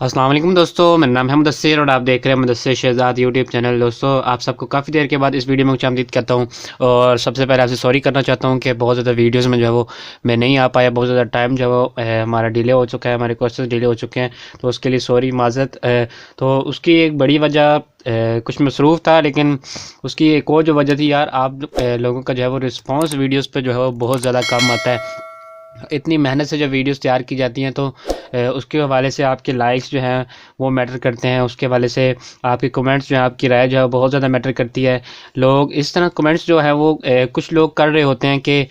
अस्सलाम वालेकुम दोस्तों, मेरा नाम है मुदस्सिर और आप देख रहे हैं मुदस्सिर शहजाद यूट्यूब चैनल। दोस्तों, आप सबको काफ़ी देर के बाद इस वीडियो में खुशामदीद करता हूं और सबसे पहले आपसे सॉरी करना चाहता हूं कि बहुत ज़्यादा वीडियोस में जो है वो मैं नहीं आ पाया। बहुत ज़्यादा टाइम जो है वो हमारा डिले हो चुका है, हमारे क्वेश्चन डिले हो चुके हैं, तो उसके लिए सॉरी माज़रत। तो उसकी एक बड़ी वजह कुछ मसरूफ़ था, लेकिन उसकी एक और जो वजह थी यार, आप लोगों का जो है वो रिस्पॉन्स वीडियोज़ पर जो है वो बहुत ज़्यादा कम आता है। इतनी मेहनत से जब वीडियोस तैयार की जाती हैं तो उसके हवाले से आपके लाइक्स जो हैं वो मैटर करते हैं। उसके हवाले से आपके कमेंट्स जो हैं, आपकी राय जो है बहुत ज़्यादा मैटर करती है। लोग इस तरह कमेंट्स जो है वो कुछ लोग कर रहे होते हैं कि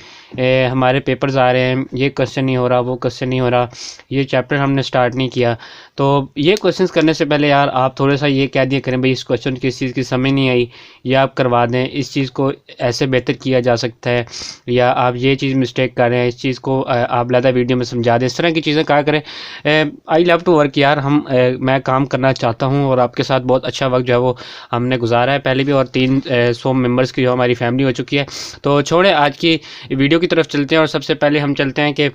हमारे पेपर्स आ रहे हैं, ये क्वेश्चन नहीं हो रहा, वो क्वेश्चन नहीं हो रहा, ये चैप्टर हमने स्टार्ट नहीं किया। तो ये क्वेश्चंस करने से पहले यार आप थोड़ा सा ये कह दिया करें, भाई इस क्वेश्चन किस चीज़ की समझ नहीं आई, या आप करवा दें, इस चीज़ को ऐसे बेहतर किया जा सकता है, या आप ये चीज़ मिस्टेक कर रहे हैं, इस चीज़ को आप ज़्यादा वीडियो में समझा दें। इस तरह की चीज़ें कहा करें। आई लव टू वर्क यार, मैं काम करना चाहता हूँ और आपके साथ बहुत अच्छा वक्त जो है वो हमने गुजारा है पहले भी, और 300 मेंबर्स की जो हमारी फैमिली हो चुकी है। तो छोड़े, आज की वीडियो की तरफ चलते हैं और सबसे पहले हम चलते हैं कि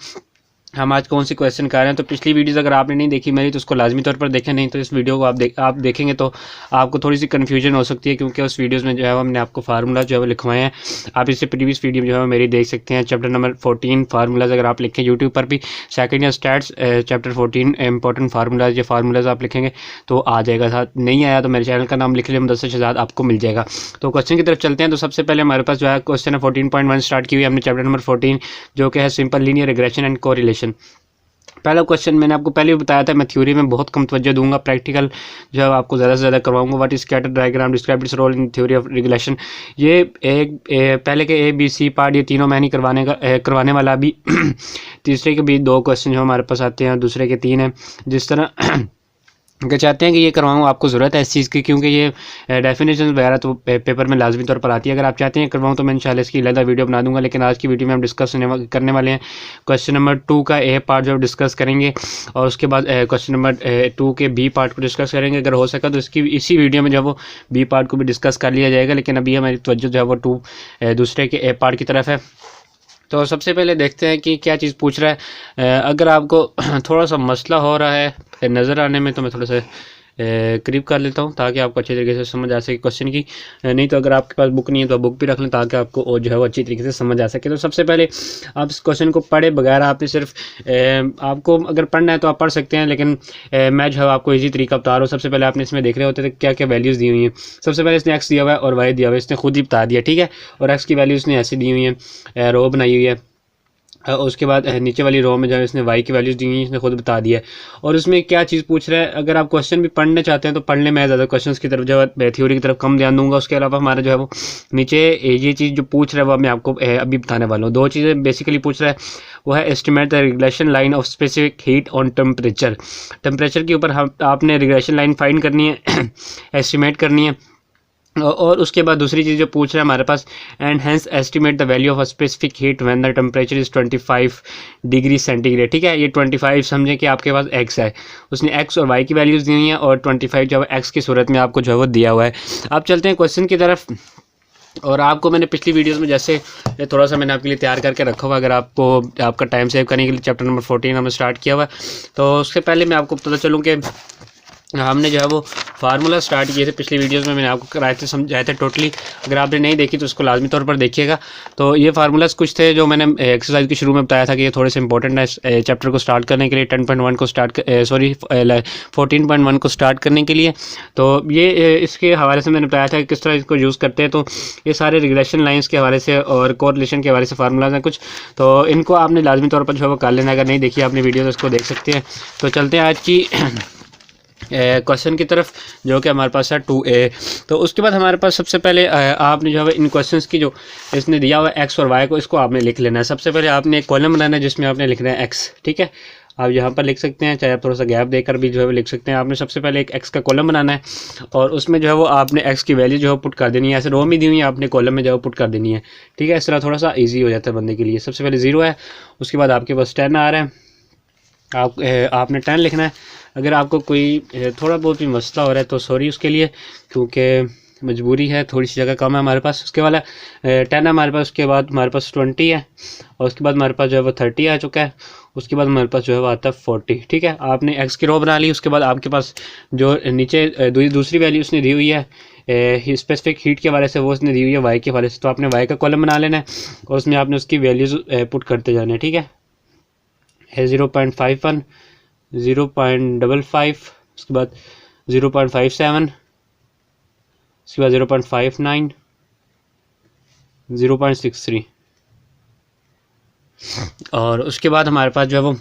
हम आज कौन सी क्वेश्चन कर रहे हैं। तो पिछली वीडियोस अगर आपने नहीं देखी मेरी, तो उसको लाजमी तौर पर देखें, नहीं तो इस वीडियो को आप देखेंगे तो आपको थोड़ी सी कन्फ्यूजन हो सकती है, क्योंकि उस वीडियोस में जो है हमने आपको फार्मूला जो है वो लिखवाए हैं। आप इससे प्रीवियस वीडियो जो है मेरी देख सकते हैं। चैप्टर नंबर 14 फार्मूलाज अगर आप लिखें यूट्यूब पर भी, second year stats chapter 14 important formulas, ये फार्मूलाज आप लिखेंगे तो आ जाएगा। साथ नहीं आया तो मेरे चैनल का नाम लिख लिया मुदस्सिर शहजाद, आपको मिल जाएगा। तो क्वेश्चन की तरफ चलते हैं। तो सबसे पहले हमारे पास जो है क्वेश्चन है 14.1 स्टार्ट की हुई हमने चैप्टर नंबर 14, जो कि है simple linear regression and correlation. पहला क्वेश्चन मैंने आपको पहले भी बताया था, मैं थ्योरी में बहुत कम तवज्जो दूंगा, प्रैक्टिकल जो है आपको ज़्यादा से ज़्यादा करवाऊंगा। What is scatter diagram, describe its role in theory of regression. ये पहले के A B C पार्ट ये तीनों मैं नहीं करवाने वाला अभी। तीसरे के भी 2 क्वेश्चन जो हमारे पास आते हैं, दूसरे के 3 हैं। जिस तरह अगर चाहते हैं कि ये करवाऊँ, आपको ज़रूरत है इस चीज़ की, क्योंकि ये डेफिनेशन वगैरह तो पेपर में लाजमी तौर पर आती है। अगर आप चाहते हैं करवाऊँ तो मैं इंशाल्लाह इसकी अलग वीडियो बना दूंगा, लेकिन आज की वीडियो में हम डिस्कस करने वाले हैं क्वेश्चन नंबर 2 का A पार्ट जो डिस्कस करेंगे, और उसके बाद क्वेश्चन नंबर 2 के B पार्ट को डिस्कस करेंगे। अगर हो सका तो इसी वीडियो में जो वो B पार्ट को भी डिस्कस कर लिया जाएगा, लेकिन अभी हमारी तवज्जो जो है वो दूसरे के A पार्ट की तरफ है। तो सबसे पहले देखते हैं कि क्या चीज़ पूछ रहा है। अगर आपको थोड़ा सा मसला हो रहा है नज़र आने में, तो मैं थोड़ा सा करीब कर लेता हूँ ताकि आपको अच्छे तरीके से समझ आ सके क्वेश्चन की। नहीं तो अगर आपके पास बुक नहीं है तो आप बुक भी रख लें ताकि आपको और जो है वो अच्छी तरीके से समझ आ सके। तो सबसे पहले आप इस क्वेश्चन को पढ़े बगैर, आपने सिर्फ आपको अगर पढ़ना है तो आप पढ़ सकते हैं, लेकिन मैं जो है आपको इजी तरीका बता रहा हूँ। सबसे पहले आपने इसमें देख रहे होते थे क्या क्या वैल्यूज़ दी हुई हैं। सबसे पहले इसने एक्स दिया हुआ है और वाई दिया हुआ है, इसने खुद ही बता दिया, ठीक है। और एक्स की वैल्यू इसने ऐसी दी हुई है, रो बनाई हुई है। उसके बाद नीचे वाली रो में जो है इसने वाई की वैल्यूज़ दी हुई है, इसने खुद बता दिया है। और उसमें क्या चीज़ पूछ रहा है, अगर आप क्वेश्चन भी पढ़ने चाहते हैं तो पढ़ने में ज़्यादा क्वेश्चंस की तरफ जो है थ्योरी की तरफ कम ध्यान दूंगा। उसके अलावा हमारा जो है वो नीचे ये चीज़ जो पूछ रहा है वो मैं आपको अभी बताने वाला हूँ। 2 चीज़ें बेसिकली पूछ रहा है, वो है estimate the regression line of specific heat on temperature. Temperature के ऊपर आपने रिग्रेशन लाइन फाइंड करनी है, एस्टिमेट करनी है। और उसके बाद दूसरी चीज़ जो पूछ रहा है हमारे पास, and hence estimate the value of a specific heat when the temperature is 25 degree centigrade, ठीक है। ये 25 समझें कि आपके पास एक्स है, उसने एक्स और वाई की वैल्यूज़ दी हुई हैं, और 25 जो है एक्स की सूरत में आपको जो है वो दिया हुआ है। अब चलते हैं क्वेश्चन की तरफ। और आपको मैंने पिछली वीडियोस में जैसे थोड़ा सा मैंने आपके लिए तैयार करके रखा हुआ, अगर आपको आपका टाइम सेव करने के लिए चैप्टर नंबर 14 हमने स्टार्ट किया हुआ है। तो उससे पहले मैं आपको पता चलूँ कि हमने जो है वो फार्मूला स्टार्ट किए थे पिछली वीडियोस में, मैंने आपको कराए थे समझाए थे टोटली। अगर आपने नहीं देखी तो उसको लाजमी तौर पर देखिएगा। तो ये फार्मूलाज कुछ थे जो मैंने एक्सरसाइज के शुरू में बताया था कि ये थोड़े से इंपॉर्टेंट है चैप्टर को स्टार्ट करने के लिए, 10.1 को 14.1 को स्टार्ट करने के लिए। तो ये इसके हवाले से मैंने बताया था कि किस तरह इसको यूज़ करते हैं। तो ये सारे रिग्रेशन लाइन्स के हवाले से और कोरिलेशन के हवाले से फार्मूलाज हैं कुछ, तो इनको आपने लाजमी तौर पर जो है वो कर लेना। अगर नहीं देखी आपने वीडियो तो इसको देख सकते हैं। तो चलते हैं आज की क्वेश्चन की तरफ, जो कि हमारे पास है 2A। तो उसके बाद हमारे पास सबसे पहले आपने जो है इन क्वेश्चंस की जो इसने दिया हुआ है एक्स और वाई को, इसको आपने लिख लेना है। सबसे पहले आपने एक कॉलम बनाना है जिसमें आपने लिखना है एक्स, ठीक है। आप यहाँ पर लिख सकते हैं, चाहे आप थोड़ा सा गैप देकर भी जो है वो लिख सकते हैं। आपने सबसे पहले एक एक्स का कॉलम बनाना है और उसमें जो है वो आपने एक्स की वैल्यू जो है पुट कर देनी है। ऐसे रो में दी हुई है, आपने कॉलम में जो है पुट कर देनी है, ठीक है। इस तरह थोड़ा सा ईजी हो जाता है बंदे के लिए। सबसे पहले 0 है, उसके बाद आपके पास 10 आ रहा है, आपने 10 लिखना है। अगर आपको कोई थोड़ा बहुत भी मसला हो रहा है तो सॉरी उसके लिए, क्योंकि मजबूरी है, थोड़ी सी जगह कम है हमारे पास। उसके वाला 10 है हमारे पास, उसके बाद हमारे पास 20 है, और उसके बाद हमारे पास जो है वो 30 आ चुका है। उसके बाद हमारे पास जो है वो आता है 40। ठीक है, आपने एक्स की रो बना ली। उसके बाद आपके पास जो नीचे दूसरी वैल्यू उसने दी हुई है स्पेसिफिक हीट के हवाले से, वो उसने दी हुई है वाई के हवाले से। तो आपने वाई का कॉलम बना लेना है और उसमें आपने उसकी वैल्यूज़ पुट करते जाना है। ठीक है, 0.51, 0.55, उसके बाद 0.57, उसके बाद 0.59, 0.63, और उसके बाद हमारे पास जो है वो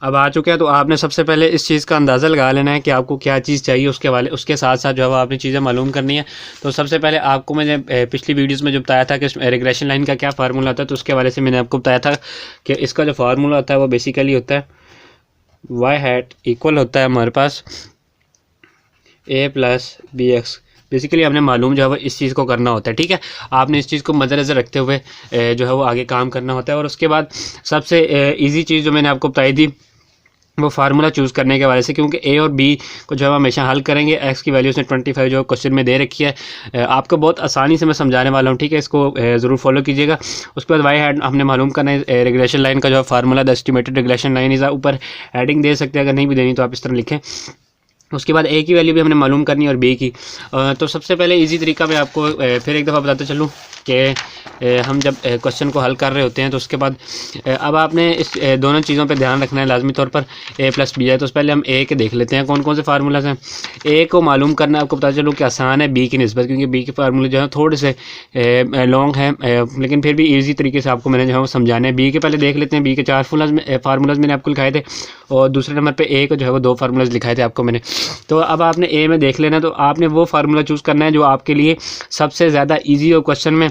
अब आ चुके हैं। तो आपने सबसे पहले इस चीज़ का अंदाज़ा लगा लेना है कि आपको क्या चीज़ चाहिए, उसके साथ साथ जो है वो आपने चीज़ें मालूम करनी है। तो सबसे पहले आपको मैंने पिछली वीडियोस में जो बताया था कि रिग्रेशन लाइन का क्या फार्मूला होता है, तो उसके हवाले से मैंने आपको बताया था कि इसका जो फार्मूला होता है वो बेसिकली होता है वाई हैट इक्वल होता है हमारे पास a plus B X. Basically आपने मालूम जो है वो इस चीज़ को करना होता है। ठीक है, आपने इस चीज़ को मद्देनज़र रखते हुए जो है वो आगे काम करना होता है। और उसके बाद सबसे इजी चीज़ जो मैंने आपको बताई थी वो फार्मूला चूज़ करने के वाले से, क्योंकि ए और बी को जो है हमेशा हल करेंगे। एक्स की वैल्यू उसने 25 जो क्वेश्चन में दे रखी है, आपको बहुत आसानी से मैं समझाने वाला हूँ। ठीक है, इसको ज़रूर फॉलो कीजिएगा। उसके बाद वाई हैड हमने मालूम करना है रिग्रेशन लाइन का जो है formula, the estimated regression line is, ऊपर हेडिंग दे सकते हैं, अगर नहीं भी देनी तो आप इस तरह लिखें। उसके बाद ए की वैल्यू भी हमने मालूम करनी है और बी की। तो सबसे पहले इजी तरीका मैं आपको फिर एक दफ़ा बताते चलूँ कि हम जब क्वेश्चन को हल कर रहे होते हैं तो उसके बाद अब आपने इस दोनों चीज़ों पे ध्यान रखना है लाजमी तौर पर। ए प्लस बी है, तो पहले हम ए के देख लेते हैं कौन कौन से फार्मूलाज हैं। ए को मालूम करना आपको पता चलूँ कि आसान है बी की निस्बत, क्योंकि बी के फार्मूले जो है थोड़े से लॉन्ग हैं, लेकिन फिर भी ईजी तरीके से आपको मैंने जो है वो समझाना है। बी के पहले देख लेते हैं। बी के 4 फार्मूलाज मैंने आपको लिखाए थे, और दूसरे नंबर पर ए को जो है वो 2 फार्मूलाज लिखाए थे आपको मैंने। तो अब आपने ए में देख लेना, तो आपने वो फार्मूला चूज़ करना है जो आपके लिए सबसे ज़्यादा ईजी हो क्वेश्चन में।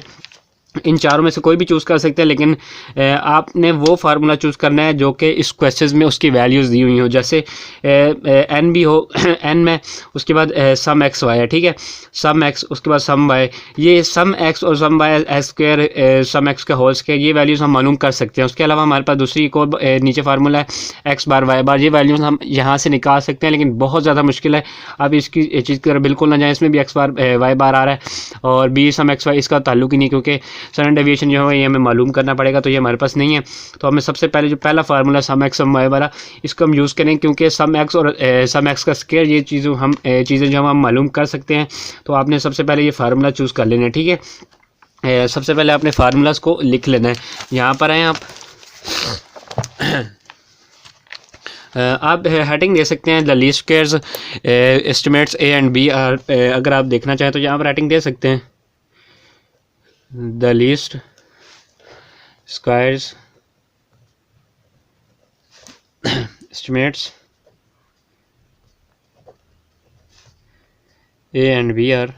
इन चारों में से कोई भी चूज़ कर सकते हैं, लेकिन आपने वो फार्मूला चूज़ करना है जो कि इस क्वेश्चन में उसकी वैल्यूज़ दी हुई हो। जैसे एन भी हो एन में, उसके बाद सम एक्स वाई है। ठीक है, सम एक्स, उसके बाद सम वाई। ये सम एक्स और सम वाई एक्स स्क्वायर सम एक्स का होल स्क्वायर, ये वैल्यूज़ हम मालूम कर सकते हैं। उसके अलावा हमारे पास दूसरी एक और नीचे फार्मूला है एक्स बार वाई बार। ये वैल्यूज़ हम यहाँ से निकाल सकते हैं, लेकिन बहुत ज़्यादा मुश्किल है। अब इसकी चीज़ की तरफ बिल्कुल ना जाए। इसमें भी एक्स बार वाई बार आ रहा है और बी सम एक्स वाई, इसका ताल्लुक ही नहीं, क्योंकि स्टैंडर्ड डेविएशन जो है ये हमें मालूम करना पड़ेगा, तो ये हमारे पास नहीं है। तो हमें सबसे पहले जो पहला फार्मूला सम एक्स सम वाई वाला, इसको हम यूज़ करें, क्योंकि सम एक्स और सम एक्स का स्क्वायर, ये चीज़ें जो हम मालूम कर सकते हैं। तो आपने सबसे पहले ये फार्मूला चूज़ कर लेना है। ठीक है, सबसे पहले आपने फार्मूलाज को लिख लेना है। यहाँ पर आएँ आप हेडिंग दे सकते हैं the least squares estimates A and B are. अगर आप देखना चाहें तो यहाँ पर हेडिंग दे सकते हैं the least squares estimates A and B are.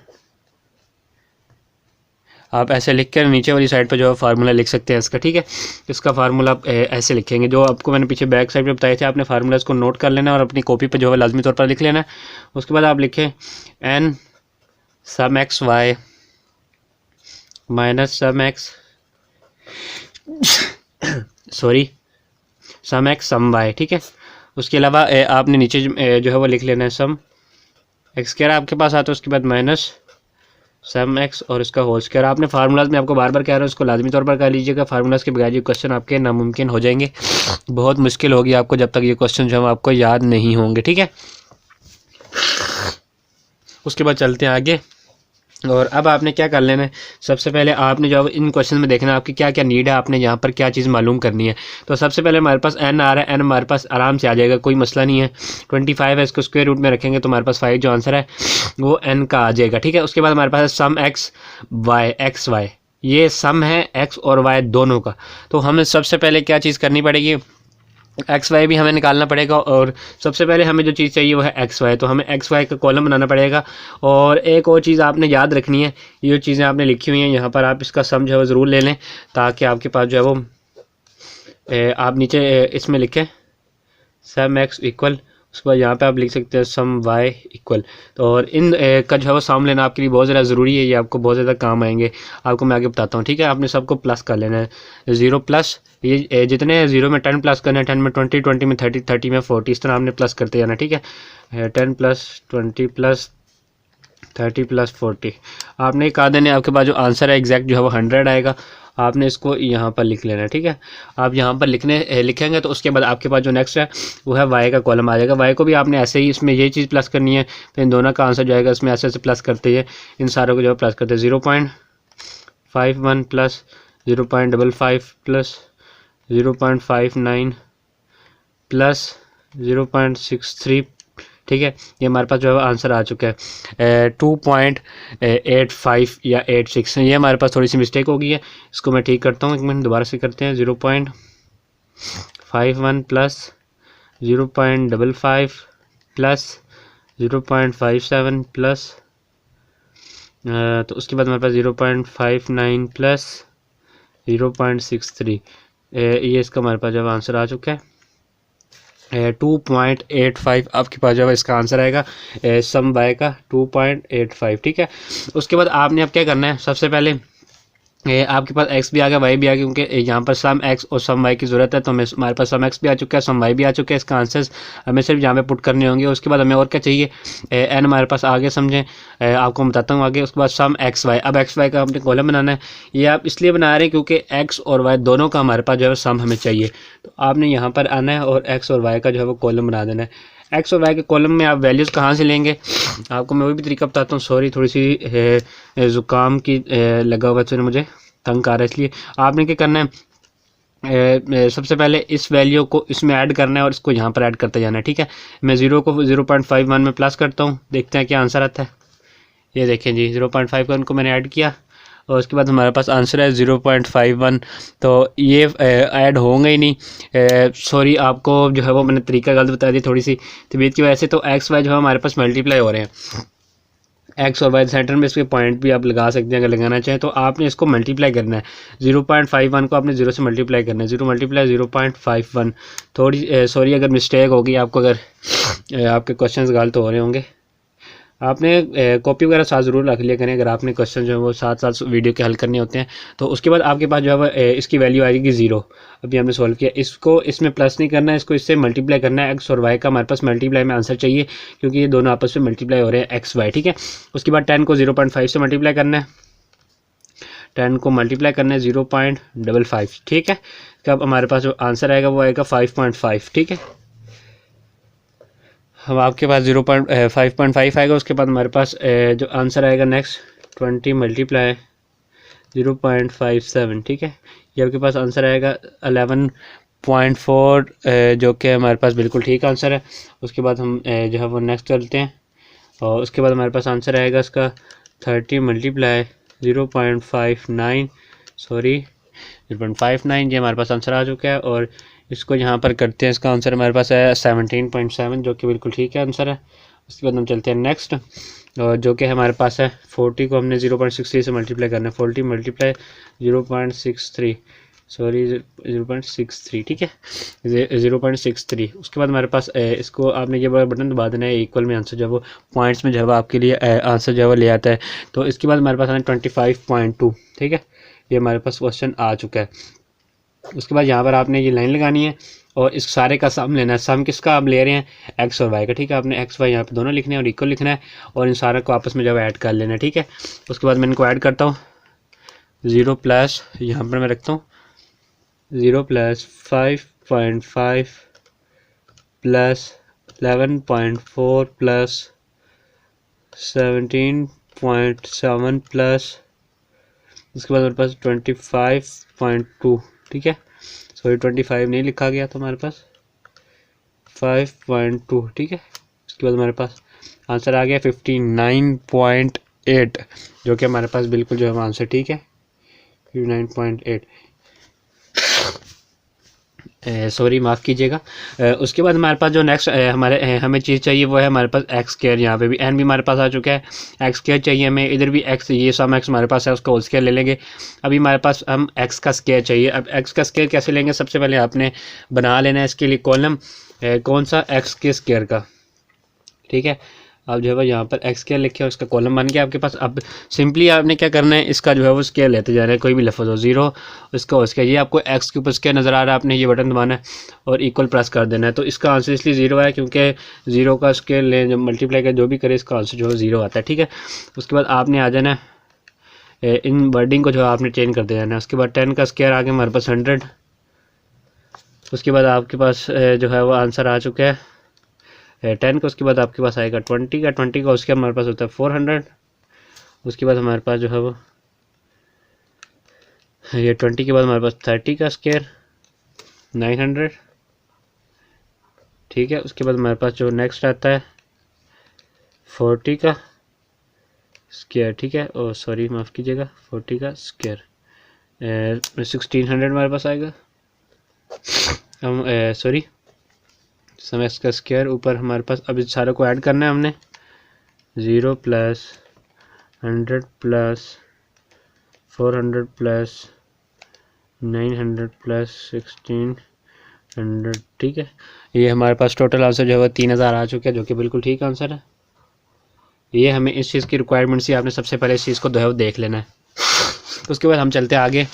आप ऐसे लिख कर नीचे वाली साइड पर जो है फार्मूला लिख सकते हैं इसका। ठीक है, इसका फार्मूला आप ऐसे लिखेंगे जो आपको मैंने पीछे बैक साइड पे बताए थे। आपने फार्मूलाज को नोट कर लेना है और अपनी कॉपी पे जो है लाजमी तौर पर लिख लेना है। उसके बाद आप लिखें N sum X Y minus sum X sum X sum Y. ठीक है, उसके अलावा आपने नीचे जो है वो लिख लेना है सम एक्स स्क्वायर आपके पास आता है, उसके बाद माइनस सम एक्स और इसका होल स्क्वायर। आपने फार्मूलाज में आपको बार बार कह रहा हूँ इसको लाजमी तौर पर कर लीजिएगा। फार्मूलाज के बगैर ये क्वेश्चन आपके नामुमकिन हो जाएंगे, बहुत मुश्किल होगी आपको जब तक ये क्वेश्चन जो है आपको याद नहीं होंगे। ठीक है, उसके बाद चलते हैं आगे। और अब आपने क्या कर लेना है, सबसे पहले आपने जो इन क्वेश्चन में देखना है आपकी क्या क्या नीड है, आपने यहाँ पर क्या चीज़ मालूम करनी है। तो सबसे पहले हमारे पास एन आ रहा है, एन हमारे पास आराम से आ जाएगा, कोई मसला नहीं है। 25 है, इसको स्क्वायर रूट में रखेंगे तो हमारे पास 5 जो आंसर है वो एन का आ जाएगा। ठीक है, उसके बाद हमारे पास है सम एक्स वाई एक्स वाई, ये सम है एक्स और वाई दोनों का। तो हमें सबसे पहले क्या चीज़ करनी पड़ेगी, एक्स वाई भी हमें निकालना पड़ेगा। और सबसे पहले हमें जो चीज़ चाहिए वो है एक्स वाई, तो हमें एक्स वाई का कॉलम बनाना पड़ेगा। और एक और चीज़ आपने याद रखनी है, ये चीज़ें आपने लिखी हुई हैं यहाँ पर, आप इसका सम जो है ज़रूर ले लें ताकि आपके पास जो है वो आप नीचे इसमें लिखें सम एक्स इक्वल, उसके बाद यहाँ पे आप लिख सकते हैं सम वाई इक्वल। तो और इन का जो है वो साम लेना आपके लिए बहुत ज़्यादा ज़रूरी है, ये आपको बहुत ज़्यादा काम आएंगे, आपको मैं आगे बताता हूँ। ठीक है, आपने सबको प्लस कर लेना है, 0 प्लस, ये जितने 0 में 10 प्लस करना है, 10 में 20, 20 में 30, 30 में 40, इस तरह आपने प्लस करते जाना। ठीक है, 10 प्लस 20 प्लस 30 + 40 आपने कहा देने, आपके पास जो आंसर है एग्जैक्ट जो है वो 100 आएगा। आपने इसको यहाँ पर लिख लेना है, ठीक है। आप यहाँ पर लिखेंगे तो उसके बाद आपके पास जो नेक्स्ट है वो है वाई का कॉलम आ जाएगा। वाई को भी आपने ऐसे ही इसमें ये चीज़ प्लस करनी है, तो इन दोनों का आंसर जो आएगा इसमें ऐसे ऐसे प्लस करते हैं, इन सारों को जो है प्लस करते हैं। 0.51 प्लस 0.55 प्लस 0.59 प्लस 0.63, ठीक है। ये हमारे पास जो है आंसर आ चुका है 2.85 या 86। ये हमारे पास थोड़ी सी मिस्टेक हो गई है, इसको मैं ठीक करता हूँ, एक मिनट दोबारा से करते हैं। 0.51 प्लस 0.55 प्लस 0.57 प्लस तो उसके बाद हमारे पास 0.59 प्लस 0.63, ये इसका हमारे पास जब आंसर आ चुका है 2.85 आपके पास जो है इसका आंसर आएगा सम बाय का 2.85, ठीक है। उसके बाद आपने अब क्या करना है, सबसे पहले आपके पास x भी आ गया, y भी आ गया, क्योंकि यहाँ पर सम x और सम y की ज़रूरत है, तो हमारे पास सम x भी आ चुका है, सम y भी आ चुका है। इसका आंसर्स हमें सिर्फ यहाँ पे पुट करने होंगे। उसके बाद हमें और क्या चाहिए, n हमारे पास आगे समझें, आपको बताता हूँ आगे। उसके बाद सम x y, अब x y का हमने कॉलम बनाना है। ये आप इसलिए बना रहे हैं क्योंकि x और y दोनों का हमारे पास जो है सम हमें चाहिए, तो आपने यहाँ पर आना है और x और y का जो है वो कॉलम बना देना है। एक्स और वाई के कॉलम में आप वैल्यूज़ कहाँ से लेंगे, आपको मैं वही भी तरीका बताता हूँ। सॉरी, थोड़ी सी ज़ुकाम की लगा हुआ है, मुझे तंग आ रहा है, इसलिए आपने क्या करना है, सबसे पहले इस वैल्यू को इसमें ऐड करना है और इसको यहाँ पर ऐड करते जाना है, ठीक है। मैं 0 को 0.51 में प्लस करता हूँ, देखते हैं क्या आंसर आता है। ये देखें जी, 0.51 को मैंने ऐड किया और उसके बाद हमारे पास आंसर है 0.51, तो ये ऐड होंगे ही नहीं। सॉरी, आपको जो है वो मैंने तरीका गलत बता दिया थोड़ी सी तबीयत की वजह से। तो एक्स वाई जो है हमारे पास मल्टीप्लाई हो रहे हैं, एक्स और वाई सेंटर में इसके पॉइंट भी आप लगा सकते हैं अगर लगाना चाहें, तो आपने इसको मल्टीप्लाई करना है। 0.51 को आपने 0 से मल्टीप्लाई करना है, 0 मल्टीप्लाई 0.51। थोड़ी सॉरी अगर मिस्टेक होगी आपको, अगर आपके क्वेश्चंस गलत हो रहे होंगे, आपने कॉपी वगैरह साथ ज़रूर रख लिया करें अगर आपने क्वेश्चन जो है वो साथ साथ वीडियो के हल करने होते हैं। तो उसके बाद आपके पास जो है इसकी वैल्यू आएगी 0। अभी हमने सॉल्व किया, इसको इसमें प्लस नहीं करना है, इसको इससे मल्टीप्लाई करना है। एक्स और वाई का हमारे पास मल्टीप्लाई में आंसर चाहिए, क्योंकि ये दोनों आपस में मल्टीप्लाई हो रहे हैं एक्स वाई, ठीक है। उसके बाद 10 को 0.5 से मल्टीप्लाई करना है, 10 को मल्टीप्लाई करना है 0.55, ठीक है। तब हमारे पास जो आंसर आएगा वो आएगा 5.5, ठीक है। हम आपके पास 5.5 आएगा। उसके बाद हमारे पास जो आंसर आएगा नेक्स्ट 20 मल्टीप्लाई 0.57, ठीक है। ये आपके पास आंसर आएगा 11.4, जो कि हमारे पास बिल्कुल ठीक आंसर है। उसके बाद हम जो है वो नेक्स्ट चलते हैं और उसके बाद हमारे पास आंसर आएगा इसका 30 मल्टीप्लाई 0.59, सॉरी 0.59, ये हमारे पास आंसर आ चुका है। और इसको यहाँ पर करते हैं, इसका आंसर हमारे पास है 17.7, जो कि बिल्कुल ठीक है आंसर है। उसके बाद हम चलते हैं नेक्स्ट, और जो कि हमारे पास है 40 को हमने 0.63 से मल्टीप्लाई करना है, 40 मल्टीप्लाई 0.63, सॉरी 0.63, ठीक है, 0.63। उसके बाद हमारे पास इसको आपने ये बटन दबा देना है, इक्वल में आंसर जो है वो पॉइंट्स में जो है आपके लिए आंसर जो है वो ले आता है। तो इसके बाद हमारे पास आना 25.2, ठीक है। ये हमारे पास क्वेश्चन आ चुका है। उसके बाद यहाँ पर आपने ये लाइन लगानी है और इस सारे का सम लेना है। सम किसका आप ले रहे हैं, एक्स और वाई का, ठीक है। आपने एक्स वाई यहाँ पे दोनों लिखने हैं और इक्वल लिखना है और इन सारे को आपस में जब ऐड कर लेना है, ठीक है। उसके बाद मैं इनको ऐड करता हूँ, 0 प्लस यहाँ पर मैं रखता हूँ 0 प्लस 5.5 प्लस 11.4 प्लस 17.7 प्लस उसके बाद मेरे पास 25.2, ठीक है। सॉरी 25 नहीं लिखा गया तो हमारे पास 5.2, ठीक है। उसके बाद हमारे पास आंसर आ गया 59.8, जो कि हमारे पास बिल्कुल जो है आंसर ठीक है 59.8। सॉरी माफ़ कीजिएगा। उसके बाद हमारे पास जो नेक्स्ट हमें चीज़ चाहिए वो है हमारे पास एक्स स्क्वायर। यहाँ पे भी एन भी हमारे पास आ चुका है, एक्स स्क्वायर चाहिए हमें। इधर भी एक्स, ये सम एक्स हमारे पास है, उसका होल स्क्वायर ले लेंगे। अभी हमारे पास हम एक्स का स्क्वायर चाहिए। अब एक्स का स्क्वायर कैसे लेंगे, सबसे पहले आपने बना लेना है इसके लिए कॉलम कौन सा, एक्स के स्क्वायर का, ठीक है। आप जो है वो यहाँ पर एक्स स्क्वायर लिखे, उसका कॉलम बन गया आपके पास। अब सिंपली आपने क्या करना है, इसका जो है वो स्क्वायर लेते जा रहे हैं, कोई भी लफ्ज़ हो, 0 इसका हो स्क्वायर। ये आपको एक्स के ऊपर स्क्वायर नज़र आ रहा है, आपने ये बटन दबाना है और इक्वल प्रेस कर देना है। तो इसका आंसर इसलिए 0 है क्योंकि 0 का स्क्वायर लें, जब मल्टीप्लाई का जो भी करे इसका आंसर जो है 0 आता है, ठीक है। उसके बाद आपने आ जाना है, इन वर्डिंग को जो है आपने चेंज कर देना है। उसके बाद 10 का स्क्वायर आ गया हमारे पास 100। उसके बाद आपके पास जो है वो आंसर आ चुका है 10 का। उसके बाद आपके पास आएगा 20 का उसके हमारे पास होता है 400। उसके बाद हमारे पास जो है वो ये 20 के बाद हमारे पास 30 का स्क्वायर 900, ठीक है। उसके बाद हमारे पास जो नेक्स्ट आता है 40 का स्क्वायर, ठीक है। और सॉरी माफ़ कीजिएगा, 40 का स्क्वायर 1600 हमारे पास आएगा। हम सॉरी सम एक्स का स्क्वायर ऊपर हमारे पास, अब इस सारे को ऐड करना है हमने, 0 प्लस 100 प्लस 400 प्लस 900 प्लस 1600, ठीक है। ये हमारे पास टोटल आंसर जो है वो 3000 आ चुका है, जो कि बिल्कुल ठीक आंसर है। ये हमें इस चीज़ की रिक्वायरमेंट थी, आपने सबसे पहले इस चीज़ को जो है वो देख लेना है। उसके बाद हम चलते हैं आगे।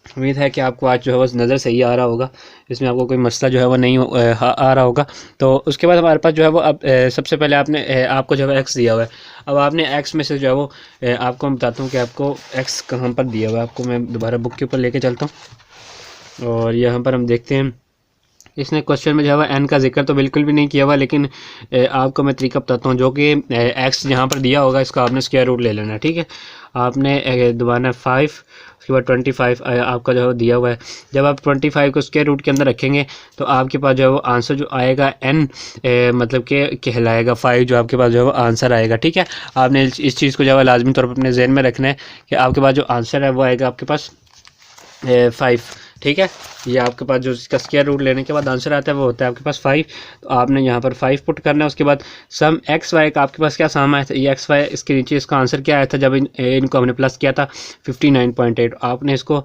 उम्मीद है कि आपको आज जो है वो नज़र सही आ रहा होगा, इसमें आपको कोई मसला जो है वो नहीं आ रहा होगा। तो उसके बाद हमारे पास जो है वो अब सबसे पहले आपको जो है एक्स दिया हुआ है। अब आपने एक्स में से जो है वो आपको मैं बताता हूँ कि आपको एक्स कहाँ पर दिया हुआ है। आपको मैं दोबारा बुक के ऊपर लेके चलता हूँ और यहाँ पर हम देखते हैं। इसने क्वेश्चन में जो है एन का जिक्र तो बिल्कुल भी नहीं किया हुआ, लेकिन आपको मैं तरीका बताता हूँ, जो कि एक्स जहाँ पर दिया होगा इसका आपने स्क्वायर रूट ले लेना है, ठीक है। आपने दबाना 5, उसके बाद 25 आपका जो है दिया हुआ है। जब आप 25 को स्क्वायर रूट के अंदर रखेंगे तो आपके पास जो है वो आंसर जो आएगा एन मतलब कि कहलाएगा 5, जो आपके पास जो है वो आंसर आएगा, ठीक है। आपने इस चीज़ को जो है लाजमी तौर पर अपने जहन में रखना है कि आपके पास जो आंसर है वो आएगा आपके पास 5, ठीक है। ये आपके पास जो इसका स्क्वायर रूट लेने के बाद आंसर आता है वो होता है आपके पास 5। तो आपने यहाँ पर 5 पुट करना है। उसके बाद सम एक्स वाई का आपके पास क्या साम आया था, ये एक्स वाई, इसके नीचे इसका आंसर क्या आया था जब इनको हमने प्लस किया था 59.8। आपने इसको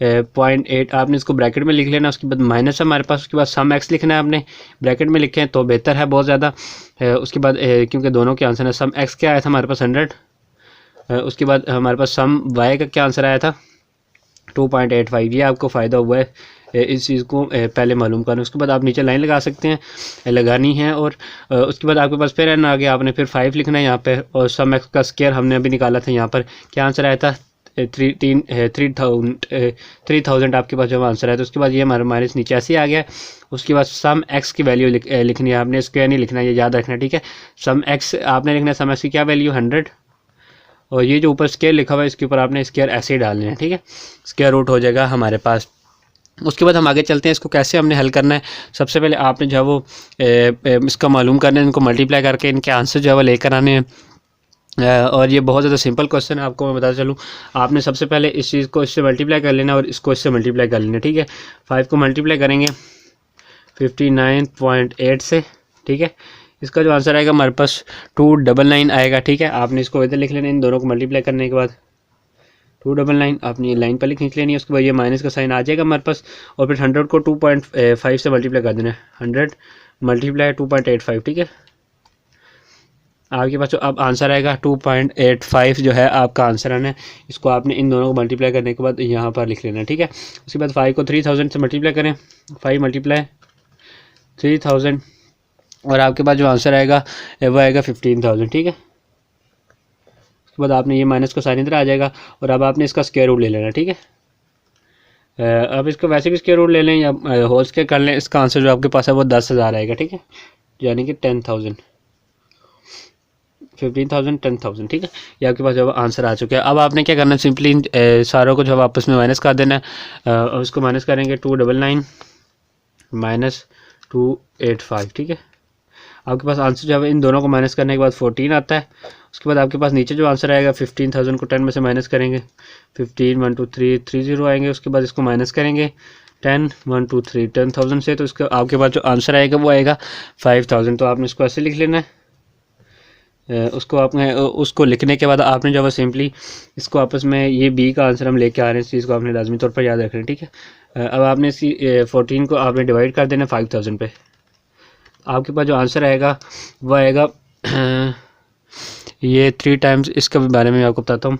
0.8 आपने इसको ब्रैकेट में लिख लेना। उसके बाद माइनस है हमारे पास, उसके बाद सम एक्स लिखना है, आपने ब्रैकेट में लिखें तो बेहतर है बहुत ज़्यादा। उसके बाद क्योंकि दोनों के आंसर है, सम एक्स क्या आया था हमारे पास 100। उसके बाद हमारे पास सम वाई का क्या आंसर आया था 2.85। ये आपको फ़ायदा हुआ है इस चीज़ को पहले मालूम करना। उसके बाद आप नीचे लाइन लगा सकते हैं, लगानी है। और उसके बाद आपके पास फिर एन आ गया, आपने फिर 5 लिखना है यहाँ पे। और सम एक्स का स्क्वायर हमने अभी निकाला था, यहाँ पर क्या आंसर आया था 3000 आपके पास जो आंसर है। तो उसके बाद ये हमारा माइनस नीचे ऐसे ही आ गया। उसके बाद सम एक्स की वैल्यू लिखनी है, आपने स्क्वायर नहीं लिखना, ये याद रखना है, ठीक है। सम एक्स आपने लिखना है, सम एक्स की क्या वैल्यू 100, और ये जो ऊपर स्क्वायर लिखा हुआ है इसके ऊपर आपने स्क्वायर ऐसे ही डालने हैं, ठीक है। स्क्वायर रूट हो जाएगा हमारे पास। उसके बाद हम आगे चलते हैं, इसको कैसे हमने हल करना है। सबसे पहले आपने जो है वो इसका मालूम करना है, इनको मल्टीप्लाई करके इनके आंसर जो है वो लेकर आने हैं। और ये बहुत ज़्यादा सिंपल क्वेश्चन है, आपको मैं बता चलूँ। आपने सबसे पहले इस चीज़ को इससे मल्टीप्लाई कर लेना और इसको इससे मल्टीप्लाई कर लेना, ठीक है। 5 को मल्टीप्लाई करेंगे 59.8 से, ठीक है। इसका जो आंसर आएगा हमारे पास 299 आएगा, ठीक है। आपने इसको इधर लिख लेना, इन दोनों को मल्टीप्लाई करने के बाद 299 आपने ये लाइन पहले खींच लेनी है। उसके बाद ये माइनस का साइन आ जाएगा हमारे पास, और फिर 100 को 2.5 से मल्टीप्लाई कर देना है। 100 मल्टीप्लाई 2.85, ठीक है। आपके पास जो अब आंसर आएगा 2.85 जो है आपका आंसर आना है। इसको आपने इन दोनों को मल्टीप्लाई करने के बाद यहाँ पर लिख लेना है, ठीक है। उसके बाद 5 को 3000 से मल्टीप्लाई करें, 5 मल्टीप्लाई 3000, और आपके पास जो आंसर आएगा वो आएगा 15000, ठीक है। उसके बाद आपने ये माइनस का साइन इधर आ जाएगा, और अब आपने इसका स्क्वायर रूट ले लेना, ठीक है। अब इसको वैसे भी स्क्वायर रूट ले लें या होल स्क्वायर कर लें, इसका आंसर जो आपके पास है वो 10,000 आएगा, ठीक है। यानी कि 10,000, 15,000 10,000, ठीक है। ये आपके पास जो आंसर आ चुका है। अब आपने क्या करना है, सिंपली सारों को जो आपस में माइनस कर देना है। और उसको माइनस करेंगे 299 माइनस 285, ठीक है। आपके पास आंसर जो है इन दोनों को माइनस करने के बाद 14 आता है। उसके बाद आपके पास नीचे जो आंसर आएगा 15,000 को 10 में से माइनस करेंगे, 15 1 2 3 30 आएंगे। उसके बाद इसको माइनस करेंगे 10 1 2 3 10,000 से, तो इसका आपके पास जो आंसर आएगा वो आएगा 5,000। तो आपने इसको ऐसे लिख लेना है। उसको लिखने के बाद आपने जो है सिंपली इसको आपस में, ये बी का आंसर हम लेके आ रहे हैं, इस चीज़ को आपने लाजमी तौर पर याद रखना है, ठीक है। अब आपने इसी 14 को आपने डिवाइड कर देना 5,000 पे। आपके पास जो आंसर आएगा वो आएगा ये 3 टाइम्स, इसके बारे में आपको बताता हूँ।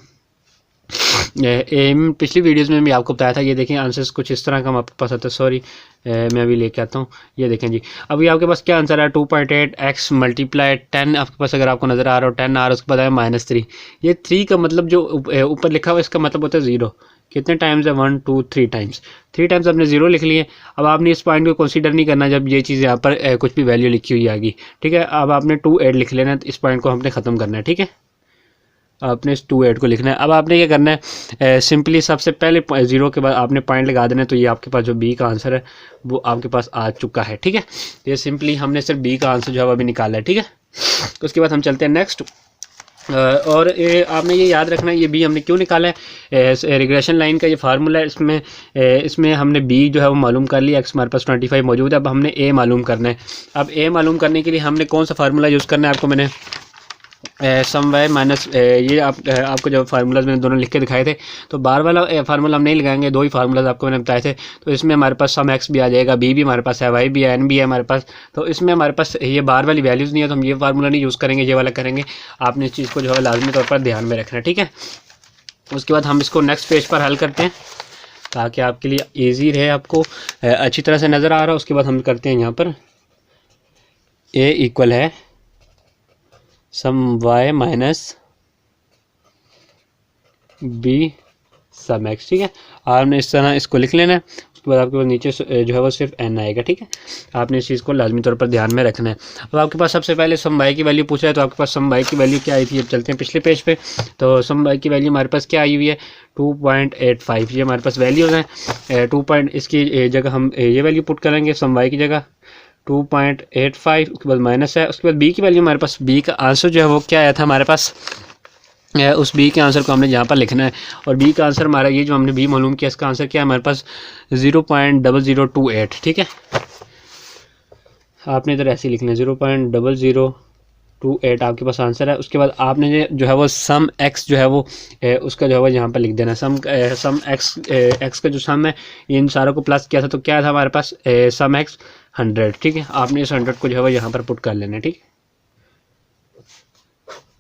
पिछली वीडियोस में भी आपको बताया था। ये देखें आंसर्स कुछ इस तरह का आपके पास आता है। सॉरी, मैं अभी लेके आता हूँ। ये देखें जी, अभी आपके पास क्या आंसर है, 2.8 x मल्टीप्लाई 10 आपके पास अगर आपको नज़र आ रहा हो 10 आ रहा है, उसके बाद है -3। ये 3 का मतलब जो ऊपर लिखा हुआ है इसका मतलब होता है 0। कितने टाइम्स है, 1 2 3 टाइम्स। 3 टाइम्स आपने 0 लिख लिए। अब आपने इस पॉइंट को कंसीडर नहीं करना जब ये चीज़ यहाँ पर कुछ भी वैल्यू लिखी हुई आएगी, ठीक है। अब आपने 2.8 लिख लेना है, इस पॉइंट को हमने ख़त्म करना है, ठीक है। आपने इस 2.8 को लिखना है। अब आपने क्या करना है, सिंपली सबसे पहले 0 के बाद आपने पॉइंट लगा देना है, तो ये आपके पास जो बी का आंसर है वो आपके पास आ चुका है, ठीक है। ये सिंपली हमने सिर्फ बी का आंसर जो है अभी निकाला है, ठीक है। उसके बाद हम चलते हैं नेक्स्ट। और आपने ये याद रखना है, ये बी हमने क्यों निकाला है। रिग्रेशन लाइन का ये फार्मूला है, इसमें हमने बी जो है वो मालूम कर लिया। एक्स हमारे पास 25 मौजूद है। अब हमने ए मालूम करना है। अब ए मालूम करने के लिए हमने कौन सा फार्मूला यूज़ करना है, आपको मैंने सम वाई माइनस ये आपको जब फार्मूलाज मैंने दोनों लिख के दिखाए थे, तो बार वाला फार्मूला हम नहीं लगाएंगे। 2 ही फार्मूलाज आपको मैंने बताए थे। तो इसमें हमारे पास सम एक्स भी आ जाएगा, बी भी हमारे पास है, वाई भी है, एन भी है हमारे पास। तो इसमें हमारे पास ये बार वाली वैल्यूज़ नहीं है, तो हम ये फार्मूला नहीं यूज़ करेंगे, ये वाला करेंगे। आपने इस चीज़ को जो है लाजमी तौर पर ध्यान में रखना है, ठीक है। उसके बाद हम इसको नेक्स्ट पेज पर हल करते हैं ताकि आपके लिए ईजी रहे, आपको अच्छी तरह से नज़र आ रहा है। उसके बाद हम करते हैं यहाँ पर ए इक्वल है sum Y minus B sum X, ठीक है। आपने इस तरह इसको लिख लेना है। उसके बाद आपके पास नीचे जो है वो सिर्फ एन आएगा, ठीक है। आपने इस चीज़ को लाजमी तौर पर ध्यान में रखना है। अब आपके पास सबसे पहले सम वाई की वैल्यू पूछ रहा है, तो आपके पास सम वाई की वैल्यू क्या आई थी। अब चलते हैं पिछले पेज पे। तो सम वाई की वैल्यू हमारे पास क्या आई हुई है, 2.85। ये हमारे पास वैल्यूज़ हैं। 2 पॉइंट इसकी जगह हम ये वैल्यू पुट करेंगे सम वाई की जगह 2.85। उसके बाद माइनस है। उसके बाद बी की वैल्यू हमारे पास, बी का आंसर जो है वो क्या आया था हमारे पास, उस बी के आंसर को हमने यहाँ पर लिखना है। और बी का आंसर हमारा ये जो हमने बी मालूम किया, इसका आंसर क्या है हमारे पास 0.0028, ठीक है। आपने इधर ऐसे लिखना है 0.0028 आपके पास आंसर है। उसके बाद आपने जो है वो सम एक्स जो है वो उसका जो है वो यहाँ पर लिख देना है। सम एक्स का जो सम है, इन सारों को प्लस किया था, तो क्या था हमारे पास सम एक्स 100, ठीक है। आपने इस 100 को जो है वो यहाँ पर पुट कर लेना है, ठीक है।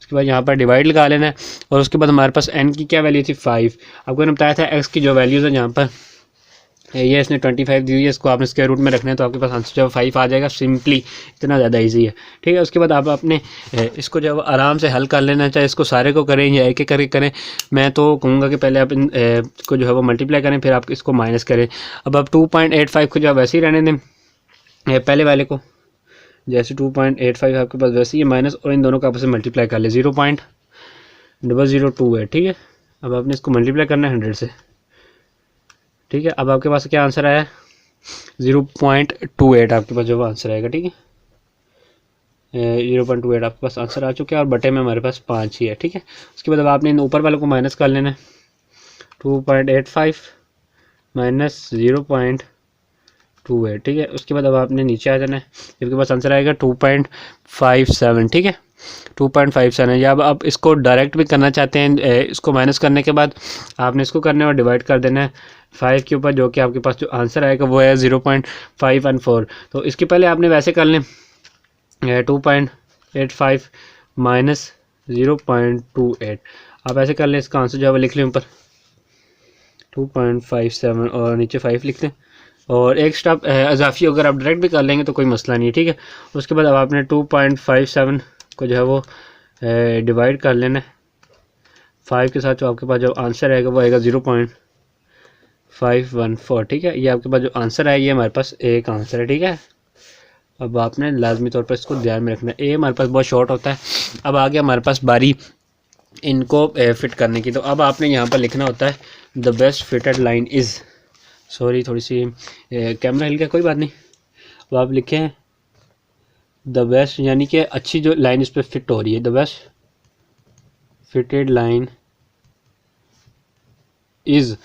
उसके बाद यहाँ पर डिवाइड लगा लेना है। और उसके बाद हमारे पास n की क्या वैल्यू थी 5। आपको मैंने बताया था x की जो वैल्यूज़ है यहाँ पर, ये इसने 25 दी हुई है, इसको आपने स्क्वायर रूट में रखना है, तो आपके पास आंसर जो है 5 आ जाएगा। सिंपली इतना ज़्यादा इजी है, ठीक है। उसके बाद आप अपने इसको जो है आराम से हल कर लेना, चाहे इसको सारे को करें या एक एक करके करें। मैं तो कहूँगा कि पहले आप इसको जो है वो मल्टीप्लाई करें, फिर आप इसको माइनस करें। अब आप 2.85 को जो है वैसे ही रहने दें, पहले वाले को जैसे 2.85 आपके पास वैसे ही माइनस, और इन दोनों का आपस में मल्टीप्लाई कर ले 0.002 ठीक है। अब आपने इसको मल्टीप्लाई करना है 100 से, ठीक है। अब आपके पास क्या आंसर आया 0.28 आपके पास जो आंसर आएगा, ठीक है। 0.28 आपके पास आंसर आ चुका है, और बटे में हमारे पास 5 ही है, ठीक है। उसके बाद अब आपने इन ऊपर वालों को माइनस कर लेना है। 2.85 माइनस 0.28, ठीक है। उसके बाद अब आपने नीचे आ जाना है, आपके पास आंसर आएगा 2.57, ठीक है। 2.57 है। या अब आप इसको डायरेक्ट भी करना चाहते हैं, इसको माइनस करने के बाद आपने इसको करना है और डिवाइड कर देना है 5 के ऊपर, जो कि आपके पास जो आंसर आएगा वो है 0.514। तो इसके पहले आपने वैसे कर लें 2.85 माइनस 0.28, आप ऐसे कर लें, इसका आंसर जो है वो लिख लें ऊपर 2.57 और नीचे 5 लिख लें। और एक स्टेप अजाफी अगर आप डायरेक्ट भी कर लेंगे तो कोई मसला नहीं है, ठीक है। उसके बाद अब आपने 2.57 को जो है वो डिवाइड कर लेना है 5 के साथ, जो आपके पास जो आंसर आएगा वो आएगा 0.514, ठीक है। ये आपके पास जो आंसर है ये हमारे पास एक आंसर है, ठीक है। अब आपने लाजमी तौर पर इसको ध्यान में रखना है। ए हमारे पास बहुत शॉर्ट होता है। अब आगे हमारे पास बारी इनको फिट करने की, तो अब आपने यहाँ पर लिखना होता है the best fitted line is, sorry थोड़ी सी कैमरा हिल गया, कोई बात नहीं। अब आप लिखें द बेस्ट, यानी कि अच्छी जो लाइन इस पर फिट हो रही है, the best fitted line is,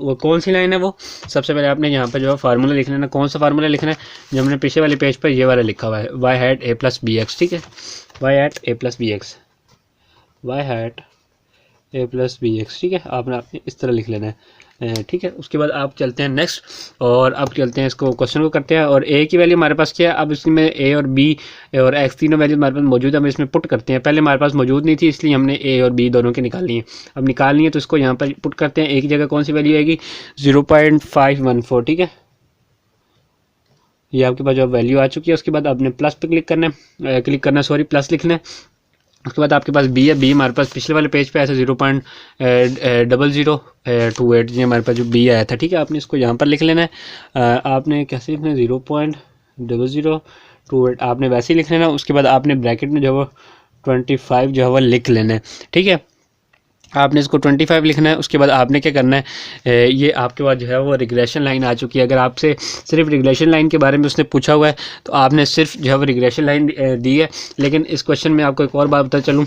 वो कौन सी लाइन है वो, सबसे पहले आपने यहाँ पर जो है फार्मूला लिखना है ना। कौन सा फार्मूला लिखना है, जो हमने पीछे वाले पेज पर ये वाला लिखा हुआ है, Y hat A plus B X, ठीक है। Y hat A plus B X, Y hat A plus B X, ठीक है। आपने इस तरह लिख लेना है। ठीक है। उसके बाद आप चलते हैं नेक्स्ट, और अब चलते हैं इसको क्वेश्चन को करते हैं। और ए की वैल्यू हमारे पास क्या है, अब इसमें ए और बी और एक्स तीनों वैल्यू हमारे पास मौजूद है, हम इसमें पुट करते हैं। पहले हमारे पास मौजूद नहीं थी, इसलिए हमने ए और बी दोनों की निकालनी है। अब निकालनी है तो इसको यहाँ पर पुट करते हैं। ए की जगह कौन सी वैल्यू आएगी, 0.514, ठीक है। ये आपके पास जो वैल्यू आ चुकी है। उसके बाद आपने प्लस पे क्लिक करना प्लस लिखना है। उसके बाद आपके पास बी है, बी हमारे पास पिछले वाले पेज पे आया था 0.0028, ये हमारे पास जो बी आया था, ठीक है। आपने इसको यहाँ पर लिख लेना है। आपने कैसे लिखना है, 0.0028 आपने वैसे ही लिख लेना। उसके बाद आपने ब्रैकेट में जो है 25 जो है वो लिख लेना है, ठीक है। आपने इसको 25 लिखना है। उसके बाद आपने क्या करना है, ये आपके पास जो है वो रिग्रेशन लाइन आ चुकी है। अगर आपसे सिर्फ रिग्रेशन लाइन के बारे में उसने पूछा हुआ है तो आपने सिर्फ जो है वो रिग्रेशन लाइन दी है। लेकिन इस क्वेश्चन में आपको एक और बात बता चलूँ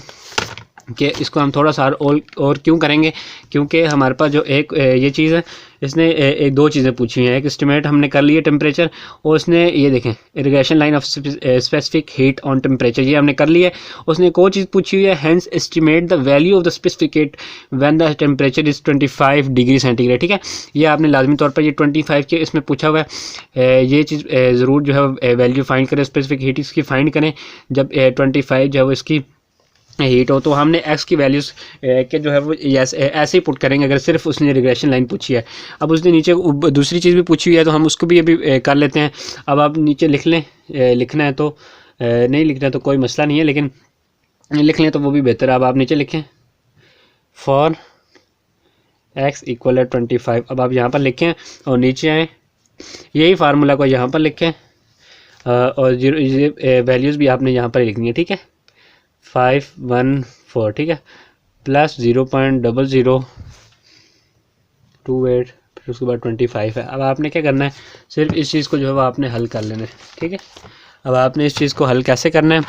कि इसको हम थोड़ा सा और क्यों करेंगे, क्योंकि हमारे पास जो एक ये चीज़ है, इसने एक दो चीज़ें पूछी हैं। एक एस्टिमेट हमने कर ली है टेम्परेचर, और उसने ये देखें irrigation line of specific heat on temperature, ये हमने कर लिया है। उसने एक और चीज़ पूछी हुई है, hence estimate the value of the specific heat when the temperature is 25 degree centigrade, ठीक है। ये आपने लाजमी तौर पर ये 25 के इसमें पूछा हुआ है। ये चीज़ ज़रूर जो है वैल्यू फाइंड करें, स्पेसिफिक हीट इसकी फाइंड करें जब 25 जो है वो इसकी हीट हो। तो हमने एक्स की वैल्यूज़ के जो है वो ऐसे ही पुट करेंगे अगर सिर्फ उसने रिग्रेशन लाइन पूछी है। अब उसने नीचे दूसरी चीज़ भी पूछी हुई है तो हम उसको भी अभी कर लेते हैं। अब आप नीचे लिख लें, लिखना है तो नहीं लिखना है तो कोई मसला नहीं है, लेकिन लिख लें तो वो भी बेहतर है। अब आप नीचे लिखें फॉर एक्स इक्वल 25। अब आप यहाँ पर लिखें और नीचे आएँ, यही फार्मूला को यहाँ पर लिखें और वैल्यूज़ भी आपने यहाँ पर लिखनी है, ठीक है। 514, ठीक है, प्लस 0.0028, फिर उसके बाद 25 है। अब आपने क्या करना है, सिर्फ इस चीज़ को जो है वो आपने हल कर लेना है, ठीक है। अब आपने इस चीज़ को हल कैसे करना है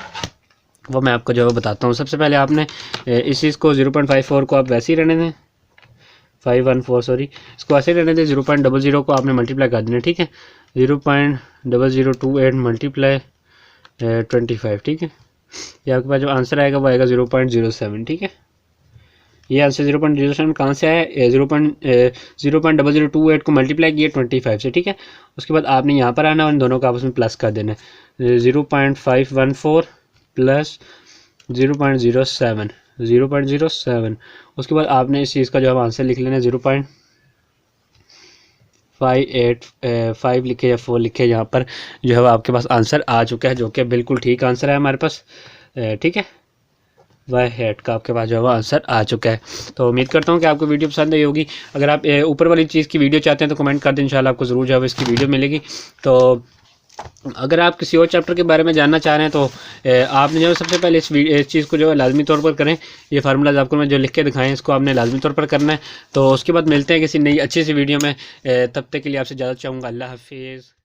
वो मैं आपको जो है बताता हूँ। सबसे पहले आपने इस चीज़ को 0.54 को आप वैसे ही रहने दें, 514 सॉरी, इसको ऐसे रहने दें। 0.00 को आपने मल्टीप्लाई कर देना, ठीक है। 0.0028 मल्टीप्लाई 25, ठीक है। ये आपके पास जो आंसर आएगा वो आएगा 0.07, ठीक है। ये आंसर 0.07 कहाँ से आया, 0.0028 को मल्टीप्लाई किया 25 से, ठीक है। उसके बाद आपने यहाँ पर आना और इन दोनों का आपस में प्लस कर देना है। 0.514 प्लस 0.07। उसके बाद आपने इस चीज़ का जो आंसर लिख लेना है 0.585 लिखे या 4 लिखे, यहाँ पर जो है आपके पास आंसर आ चुका है, जो कि बिल्कुल ठीक आंसर है हमारे पास, ठीक है। वाई हेड का आपके पास जो है आंसर आ चुका है। तो उम्मीद करता हूँ कि आपको वीडियो पसंद आई होगी। अगर आप ऊपर वाली चीज़ की वीडियो चाहते हैं तो कमेंट कर दें, इंशाल्लाह आपको ज़रूर जो है इसकी वीडियो मिलेगी। तो अगर आप किसी और चैप्टर के बारे में जानना चाह रहे हैं तो आपने जो सबसे पहले इस चीज़ को जो है लाजमी तौर पर करें। ये फार्मूलाज आपको मैं जो लिख के दिखाएं इसको आपने लाजमी तौर पर करना है। तो उसके बाद मिलते हैं किसी नई अच्छी सी वीडियो में, तब तक के लिए आपसे ज़्यादा चाहूँगा। अल्लाह हाफिज़।